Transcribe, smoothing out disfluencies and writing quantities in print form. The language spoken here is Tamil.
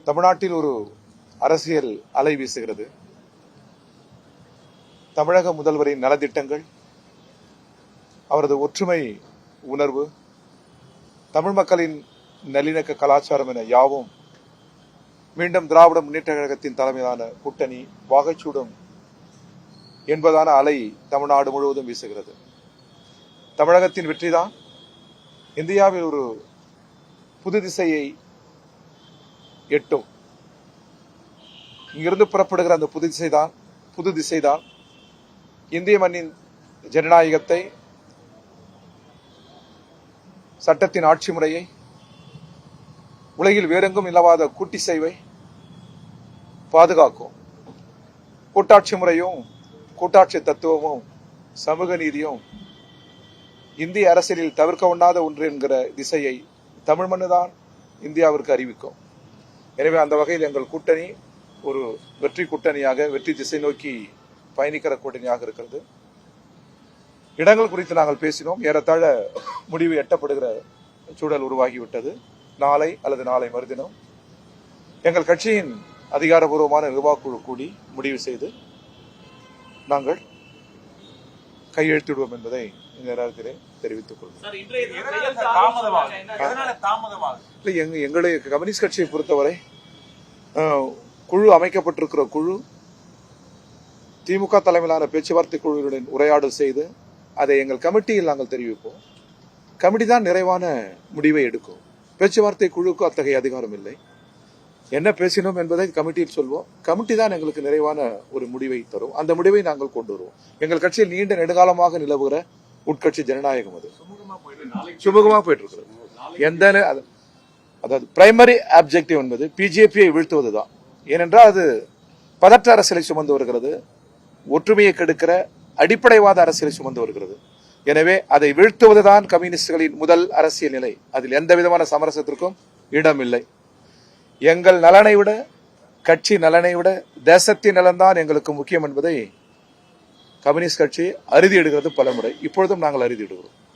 தமிழ்நாட்டில் ஒரு அரசியல் அலை வீசுகிறது. தமிழக முதல்வரின் நலத்திட்டங்கள், அவரது ஒற்றுமை உணர்வு, தமிழ் மக்களின் நல்லிணக்க கலாச்சாரம் என யாவும் மீண்டும் திராவிட முன்னேற்ற கழகத்தின் தலைமையிலான கூட்டணி வாகைச்சூடும் என்பதான அலை தமிழ்நாடு முழுவதும் வீசுகிறது. தமிழகத்தின் வெற்றிதான் இந்தியாவில் ஒரு புது திசையை எட்டும். இங்கிருந்து புறப்படுகிற அந்த புது திசைதான் இந்திய மண்ணின் ஜனநாயகத்தை, சட்டத்தின் ஆட்சி முறையை, உலகில் வேறெங்கும் இல்லாத கூட்டிசைவை பாதுகாக்கும். கூட்டாட்சி முறையும் கூட்டாட்சி தத்துவமும் சமூக நீதியும் இந்திய அரசியலில் தவிர்க்க ஒண்ணாத ஒன்று என்கிற திசையை தமிழ் மண்ணுதான் இந்தியாவிற்கு அறிவிக்கும். எனவே அந்த வகையில் எங்கள் கூட்டணி ஒரு வெற்றி கூட்டணியாக, வெற்றி திசை நோக்கி பயணிக்கிற கூட்டணியாக இருக்கிறது. இடங்கள் குறித்து நாங்கள் பேசினோம். ஏறத்தாழ முடிவு எட்டப்படுகிற சூழல் உருவாகிவிட்டது. நாளை அல்லது நாளை மறுதினம் எங்கள் கட்சியின் அதிகாரபூர்வமான நிர்வாகக்குழு கூடி முடிவு செய்து நாங்கள் கையெழுத்திடுவோம் என்பதை இந்த நேரத்திலே தெரிவித்துக் கொள்வோம். எங்களுடைய கம்யூனிஸ்ட் கட்சியை பொறுத்தவரை குழு அமைக்கப்பட்டிருக்கிற குழு திமுக தலைமையிலான பேச்சுவார்த்தை குழுவுடன் உரையாடல் செய்து அதை எங்கள் கமிட்டியில் நாங்கள் தெரிவிப்போம். கமிட்டி தான் நிறைவான முடிவை எடுக்கும். பேச்சுவார்த்தை குழுவுக்கு அத்தகைய அதிகாரம் இல்லை. என்ன பேசினோம் என்பதை கமிட்டியில் சொல்வோம். கமிட்டி தான் எங்களுக்கு நிறைவான ஒரு முடிவை தரும். அந்த முடிவை நாங்கள் கொண்டு வருவோம். எங்கள் கட்சியில் நீண்ட நெடுங்காலமாக நிலவுகிற உட்கட்சி ஜனநாயகம் அது சுமூகமாக போயிட்டு இருக்கிறது. அதாவது பிரைமரி ஆப்ஜெக்டிவ் என்பது பிஜேபியை வீழ்த்துவதுதான். ஏனென்றால் அது பதற்ற அரசியலை சுமந்து வருகிறது, ஒற்றுமையை கெடுக்கிற அடிப்படைவாத அரசியலை சுமந்து வருகிறது. எனவே அதை வீழ்த்துவதுதான் கம்யூனிஸ்டுகளின் முதல் அரசியல் நிலை. அதில் எந்த விதமான சமரசத்திற்கும் இடமில்லை. எங்கள் நலனை விட, கட்சி நலனை விட தேசத்தின் நலன்தான் எங்களுக்கு முக்கியம் என்பதை கம்யூனிஸ்ட் கட்சி அறுதியிடுகிறது பலமுறை. இப்பொழுதும் நாங்கள் அறுதியிடுகிறோம்.